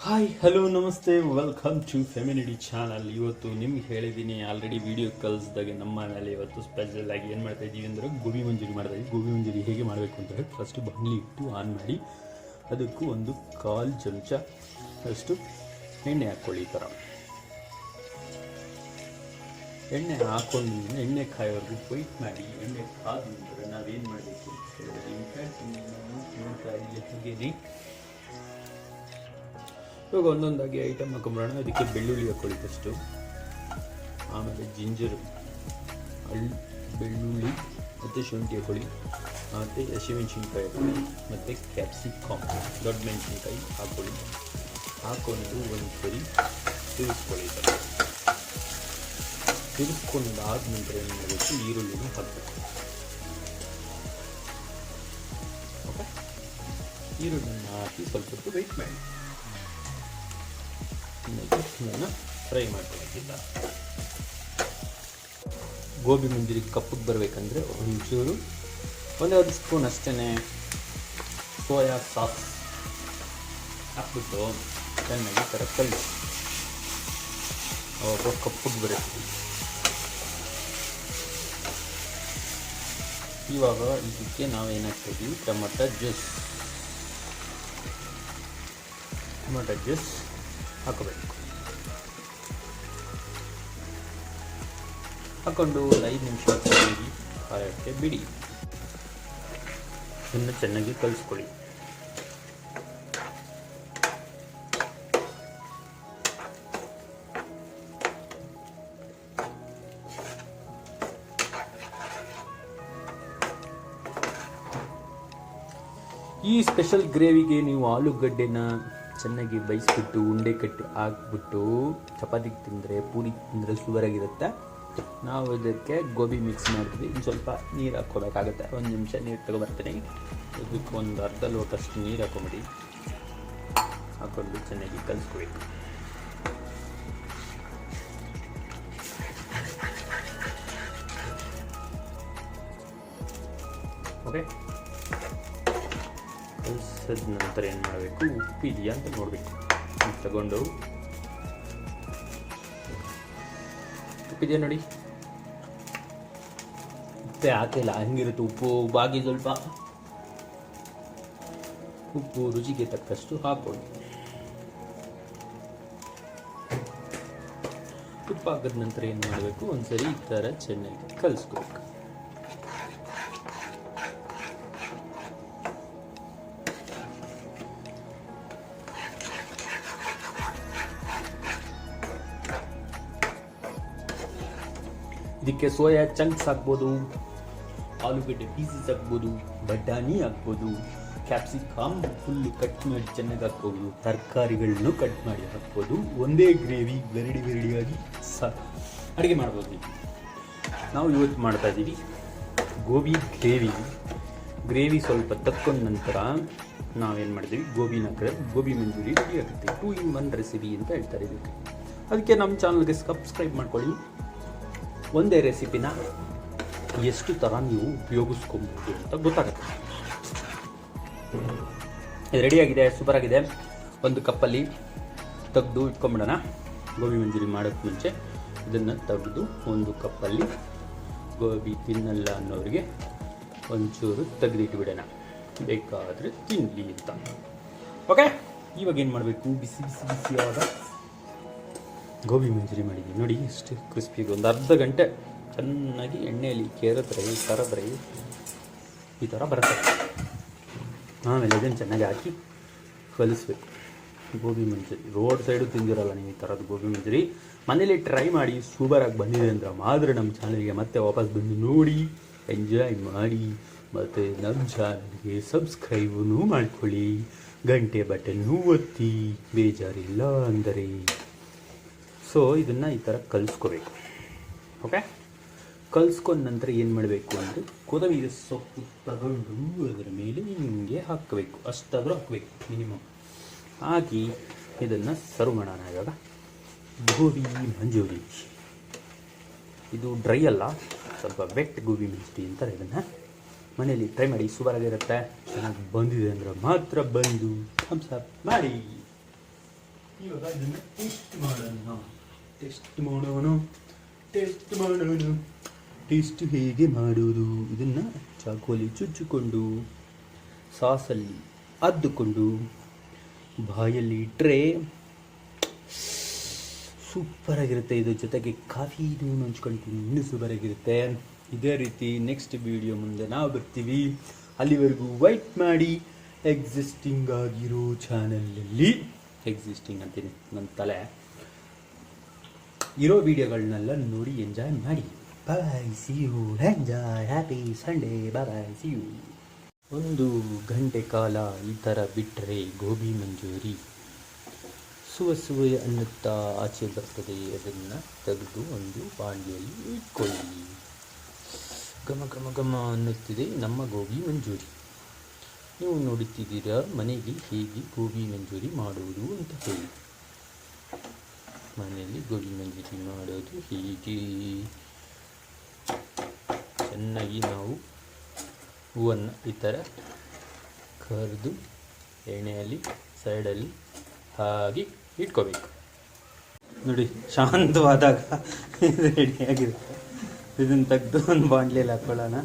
Hi hello ನಮಸ್ತೆ welcome to ಫೆಮಿನಿಟಿ channel. ಇವತ್ತು ನಿಮ್ಗೆ ಹೇಳಿದ್ದೀನಿ ಆಲ್ರೆಡಿ ವಿಡಿಯೋ ಕಳಿಸಿದಾಗೆ ನಮ್ಮ ಮನೇಲಿ ಇವತ್ತು ಸ್ಪೆಷಲ್ ಆಗಿ ಏನು ಮಾಡ್ತಾ ಇದ್ದೀವಿ ಅಂದರೆ ಗೋಬಿ ಮಂಚೂರಿ ಮಾಡ್ತಾ ಇದ್ದೀವಿ. ಗೋಬಿ ಮಂಚೂರಿ ಹೇಗೆ ಮಾಡಬೇಕು ಅಂದರೆ ಫಸ್ಟ್ ಬಾಣಲಿ ಇಟ್ಟು ಆನ್ ಮಾಡಿ ಅದಕ್ಕೂ ಒಂದು 1/4 ಚಮಚ ಅಷ್ಟು ಎಣ್ಣೆ ಹಾಕ್ಕೊಳ್ಳಿ. ಈ ಥರ ಎಣ್ಣೆ ಹಾಕ್ಕೊಂಡು ಎಣ್ಣೆ ಕಾಯೋವರೆಗೂ ವೆಯ್ಟ್ ಮಾಡಿ. ಎಣ್ಣೆ ಕಾದ ನಂತರ ನಾವೇನು ಮಾಡಬೇಕು ನೋಡ್ತಾ ಇಲ್ಲಿ ಹಾಗೇನೆ ಇವಾಗ ಒಂದೊಂದಾಗಿ ಐಟಮ್ ಹಾಕೊಂಬಿಡೋಣ. ಅದಕ್ಕೆ ಬೆಳ್ಳುಳ್ಳಿ ಹಾಕ್ಕೊಳ್ಳಿ ಫಸ್ಟು, ಆಮೇಲೆ ಜಿಂಜರು, ಬೆಳ್ಳುಳ್ಳಿ ಮತ್ತು ಶುಂಠಿ ಹಾಕ್ಕೊಳ್ಳಿ, ಮತ್ತು ಹಸಿಮೆಣ್ಸಿನ್ಕಾಯಿ ಹಾಕ್ಕೊಳ್ಳಿ, ಮತ್ತು ಕ್ಯಾಪ್ಸಿಕಮ್ ದೊಡ್ಡ ಮೆಣಸಿನ್ಕಾಯಿ ಹಾಕ್ಕೊಳ್ಳಿ. ಹಾಕ್ಕೊಂಡು ಒಂದು ಸರಿ ತಿರುಗಿಸ್ಕೊಳ್ಳಿ. ತಿರುಗಿಸ್ಕೊಂಡಾದ ನಂತರ ಏನು ಮಾಡಬೇಕು, ಈರುಳ್ಳಿನೂ ಹಾಕಬೇಕು. ಓಕೆ, ಈರುಳ್ಳಿನ ಹಾಕಿ ಸ್ವಲ್ಪ ಹೊತ್ತು ವೆಯ್ಟ್ ಮಾಡಿ. ಫ್ರೈ ಮಾಡ್ಕೊಂಡಿದ್ದ ಗೋಬಿ ಮಂಚೂರಿ ಕಪ್ಪಗೆ ಬರಬೇಕಂದ್ರೆ ಒಂಚೂರು ಒಂದೇ ಸ್ಪೂನ್ ಅಷ್ಟೇ ಸೋಯಾ ಸಾಸ್ ಹಾಕ್ಬಿಟ್ಟು ಚೆನ್ನಾಗಿ ಥರ ಕಲಿಸಿ ಅವಾಗ ಕಪ್ಪಗೆ ಬರುತ್ತೆ. ಇವಾಗ ಇದಕ್ಕೆ ನಾವೇನಾಗ್ತಾಯಿದ್ದೀವಿ, ಟೊಮಟೊ ಜ್ಯೂಸ್ ಹಾಕಬೇಕು. ಹಾಕೊಂಡು ಒಂದು 5 ನಿಮಿಷ ಕಾಯಕ್ಕೆ ಬಿಡಿ. ಇನ್ನು ಚೆನ್ನಾಗಿ ಕಲಿಸ್ಕೊಳ್ಳಿ. ಈ ಸ್ಪೆಷಲ್ ಗ್ರೇವಿಗೆ ನೀವು ಆಲೂಗಡ್ಡೆನ ಚೆನ್ನಾಗಿ ಬೇಯಿಸ್ಬಿಟ್ಟು ಉಂಡೆ ಕಟ್ಟಿ ಹಾಕ್ಬಿಟ್ಟು ಚಪಾತಿಗೆ ತಿಂದರೆ, ಪೂರಿ ತಿಂದರೆ ಸೂಪರಾಗಿರುತ್ತೆ. ನಾವು ಇದಕ್ಕೆ ಗೋಬಿ ಮಿಕ್ಸ್ ಮಾಡ್ತೀವಿ. ಇನ್ನು ಸ್ವಲ್ಪ ನೀರು ಹಾಕ್ಕೋಬೇಕಾಗುತ್ತೆ. 1 ನಿಮಿಷ ನೀರು ತಗೊಬರ್ತೀನಿ. ಇದಕ್ಕೆ ಒಂದು ಅರ್ಧ ಲೋಟಷ್ಟು ನೀರು ಹಾಕೊಂಬಿಡಿ. ಹಾಕ್ಕೊಂಡು ಚೆನ್ನಾಗಿ ಕಲಿಸ್ಕೊಬೇಕು. ಓಕೆ, ಕಲಿಸಿದ ನಂತರ ಏನು ಮಾಡಬೇಕು, ಉಪ್ಪಿದೆಯಾ ಅಂತ ನೋಡಬೇಕು. ತಗೊಂಡು ಉಪ್ಪಿದೆಯಾ ನೋಡಿ, ಉಪ್ಪೆ ಹಾಕಿಲ್ಲ ಹಂಗಿರುತ್ತೆ. ಉಪ್ಪು ಬಾಗಿ ಸ್ವಲ್ಪ ಉಪ್ಪು ರುಚಿಗೆ ತಕ್ಕಷ್ಟು ಹಾಕೊಳ್ಳಿ. ಉಪ್ಪು ಹಾಕಿದ ನಂತರ ಏನು ಮಾಡಬೇಕು, ಒಂದ್ಸರಿ ಈ ಥರ ಚೆನ್ನಾಗಿ ಕಲಿಸ್ಕೋಬೇಕು. ಇದಕ್ಕೆ ಸೋಯಾ ಚಂಕ್ಸ್ ಹಾಕ್ಬೋದು, ಆಲೂಗಡ್ಡೆ ಪೀಸಸ್ ಹಾಕ್ಬೋದು, ಬಟಾಣಿ ಹಾಕ್ಬೋದು, ಕ್ಯಾಪ್ಸಿಕಮ್ ಫುಲ್ಲು ಕಟ್ ಮಾಡಿ ಚೆನ್ನಾಗಿ ಹಾಕ್ಬೋದು, ತರಕಾರಿಗಳನ್ನು ಕಟ್ ಮಾಡಿ ಹಾಕ್ಬೋದು. ಒಂದೇ ಗ್ರೇವಿ ವೆರೈಟಿಯಾಗಿ ಅಡುಗೆ ಮಾಡ್ಬೋದು. ನಾವು ಇವತ್ತು ಮಾಡ್ತಾ ಇದ್ದೀವಿ ಗೋಬಿ ಗ್ರೇವಿ ಸ್ವಲ್ಪ ತಕ್ಕೊಂಡ ನಂತರ ನಾವೇನು ಮಾಡ್ತೀವಿ, ಗೋಬಿನ ಹಾಕಿದ್ರೆ ಗೋಬಿ ಮಂಚೂರಿ ರೆಡಿ ಆಗುತ್ತೆ. 2 in 1 ರೆಸಿಪಿ ಅಂತ ಹೇಳ್ತಾರೆ ಇದಕ್ಕೆ. ಅದಕ್ಕೆ ನಮ್ಮ ಚಾನಲ್ಗೆ ಸಬ್ಸ್ಕ್ರೈಬ್ ಮಾಡ್ಕೊಳ್ಳಿ. ಒಂದೇ ರೆಸಿಪಿನ ಎಷ್ಟು ಥರ ನೀವು ಉಪಯೋಗಿಸ್ಕೊಬೋದು ಅಂತ ಗೊತ್ತಾಗುತ್ತೆ. ಇದು ರೆಡಿಯಾಗಿದೆ, ಸೂಪರಾಗಿದೆ. ಒಂದು ಕಪ್ಪಲ್ಲಿ ತೆಗೆದು ಇಟ್ಕೊಂಬಿಡೋಣ. ಗೋಬಿ ಮಂಚೂರಿ ಮಾಡೋಕ್ಕೆ ಮುಂಚೆ ಇದನ್ನು ತೆಗೆದು ಒಂದು ಕಪ್ಪಲ್ಲಿ ಗೋಬಿ ತಿನ್ನಲ್ಲ ಅನ್ನೋರಿಗೆ ಒಂಚೂರು ತೆಗೆದಿಟ್ಬಿಡೋಣ, ಬೇಕಾದರೆ ತಿನ್ನಲಿ ಅಂತ. ಓಕೆ, ಇವಾಗ ಏನು ಮಾಡಬೇಕು, ಬಿಸಿಯಾದ ಗೋಬಿ ಮಂಚೂರಿ ಮಾಡಿದ್ದೀವಿ ನೋಡಿ. ಇಷ್ಟು ಕ್ರಿಸ್ಪಿಗೆ ಒಂದು ಅರ್ಧ ಗಂಟೆ ಚೆನ್ನಾಗಿ ಎಣ್ಣೆಯಲ್ಲಿ ಕರೆದ್ರೆ ಈ ಥರ ಬರುತ್ತೆ. ಆಮೇಲೆ ಇದನ್ನು ಚೆನ್ನಾಗಿ ಹಾಕಿ ಕಲಿಸ್ಬೇಕು. ಗೋಬಿ ಮಂಚೂರಿ ರೋಡ್ ಸೈಡು ತಿಂದಿರಲ್ಲ ನೀವು ಈ ಥರದ್ದು ಗೋಬಿ ಮಂಚೂರಿ. ಮನೇಲಿ ಟ್ರೈ ಮಾಡಿ, ಸೂಪರಾಗಿ ಬಂದಿದೆ ಅಂದ್ರೆ ಮಾತ್ರ ನಮ್ಮ ಚಾನಲ್ಗೆ ಮತ್ತೆ ವಾಪಸ್ ಬಂದು ನೋಡಿ, ಎಂಜಾಯ್ ಮಾಡಿ. ಮತ್ತು ನಮ್ಮ ಚಾನಲ್ಗೆ ಸಬ್ಸ್ಕ್ರೈಬೂ ಮಾಡ್ಕೊಳ್ಳಿ, ಗಂಟೆ ಬಟನ್ನು ಒತ್ತಿ, ಬೇಜಾರಿಲ್ಲ ಅಂದರೆ. ಸೊ ಇದನ್ನು ಈ ಥರ ಕಲಿಸ್ಕೋಬೇಕು. ಓಕೆ, ಕಲಿಸ್ಕೊಂಡ ನಂತರ ಏನು ಮಾಡಬೇಕು ಅಂದರೆ ಕೊತ್ತಂಬರಿ ಸೊಪ್ಪು ತಗೊಂಡು ಅದರ ಮೇಲೆ ಹಿಂಗೆ ಹಾಕಬೇಕು. ಅಷ್ಟಾದರೂ ಹಾಕಬೇಕು ಮಿನಿಮಮ್. ಹಾಕಿ ಇದನ್ನು ಸರ್ವ್ ಮಾಡೋಣ. ಇವಾಗ ಗೋಬಿ ಮಂಚೂರಿ, ಇದು ಡ್ರೈ ಅಲ್ಲ, ಸ್ವಲ್ಪ ವೆಟ್ ಗೋಬಿ ಮಂಚೂರಿ ಅಂತಾರೆ ಇದನ್ನು. ಮನೆಯಲ್ಲಿ ಟ್ರೈ ಮಾಡಿ, ಸೂಪರಾಗಿರುತ್ತೆ. ಚೆನ್ನಾಗಿ ಬಂದಿದೆ ಅಂದರೆ ಮಾತ್ರ ಬಂದು ಥಮ್ಸ್ ಅಪ್ ಮಾಡಿ. ಇವಾಗ ಇದನ್ನು ಟೇಸ್ಟ್ ಮಾಡೋಣ. ಟೇಸ್ಟ್ ಹೇಗೆ ಮಾಡೋದು? ಇದನ್ನು ಚಾಕೋಲಿ ಚುಚ್ಚಿಕೊಂಡು ಸಾಸಲ್ಲಿ ಅದ್ದುಕೊಂಡು ಬಾಯಲ್ಲಿ ಇಟ್ಟರೆ ಸೂಪರಾಗಿರುತ್ತೆ. ಇದ್ರ ಜೊತೆಗೆ ಕಾಫಿ ಹಂಚ್ಕೊಂಡು ಇನ್ನೂ ಸೂಪರಾಗಿರುತ್ತೆ. ಇದೇ ರೀತಿ ನೆಕ್ಸ್ಟ್ ವಿಡಿಯೋ ಮುಂದೆ ನಾವು ಬರ್ತೀವಿ. ಅಲ್ಲಿವರೆಗೂ ವೈಟ್ ಮಾಡಿ ಎಕ್ಸಿಸ್ಟಿಂಗ್ ಆಗಿರೋ ಚಾನಲಲ್ಲಿ ಎಕ್ಸಿಸ್ಟಿಂಗ್ ಅಂತೀನಿ, ನನ್ನ ತಲೆ ಇರೋ ವಿಡಿಯೋಗಳನ್ನೆಲ್ಲ ನೋಡಿ ಎಂಜಾಯ್ ಮಾಡಿ. Bye, see you, enjoy, happy Sunday, bye, see you. 1 ಗಂಟೆ ಕಾಲ ಈ ಥರ ಬಿಟ್ಟರೆ ಗೋಬಿ ಮಂಚೂರಿ ಸುವೆ ಅನ್ನುತ್ತಾ ಆಚೆ ಬರ್ತದೆ. ಅದನ್ನು ತೆಗೆದು ಒಂದು ಬಾಣಲೆಯಲ್ಲಿ ಇಟ್ಕೊಳ್ಳಿ. ಘಮ ಅನ್ನುತ್ತಿದೆ ನಮ್ಮ ಗೋಬಿ ಮಂಚೂರಿ. ನೀವು ನೋಡುತ್ತಿದ್ದೀರಾ ಮನೆಗೆ ಹೇಗೆ ಗೋಬಿ ಮಂಚೂರಿ ಮಾಡೋದು ಅಂತ ಹೇಳಿ. ಮನೆಯಲ್ಲಿ ಗೋಬಿ ಮಂಚೂರಿ ಮಾಡೋದು ಹೀಗೆ. ಚೆನ್ನಾಗಿ ನಾವು ಹೂವನ್ನು ಈ ಥರ ಕರೆದು ಎಣ್ಣೆಯಲ್ಲಿ ಸೈಡಲ್ಲಿ ಹಾಗೆ ಇಟ್ಕೋಬೇಕು. ನೋಡಿ, ಶಾಂತವಾದಾಗ ಇದು ರೆಡಿಯಾಗಿರುತ್ತೆ. ಇದನ್ನು ತೆಗೆದು ಒಂದು ಬಾಣಲೆಯಲ್ಲಿ ಹಾಕ್ಕೊಳ್ಳೋಣ.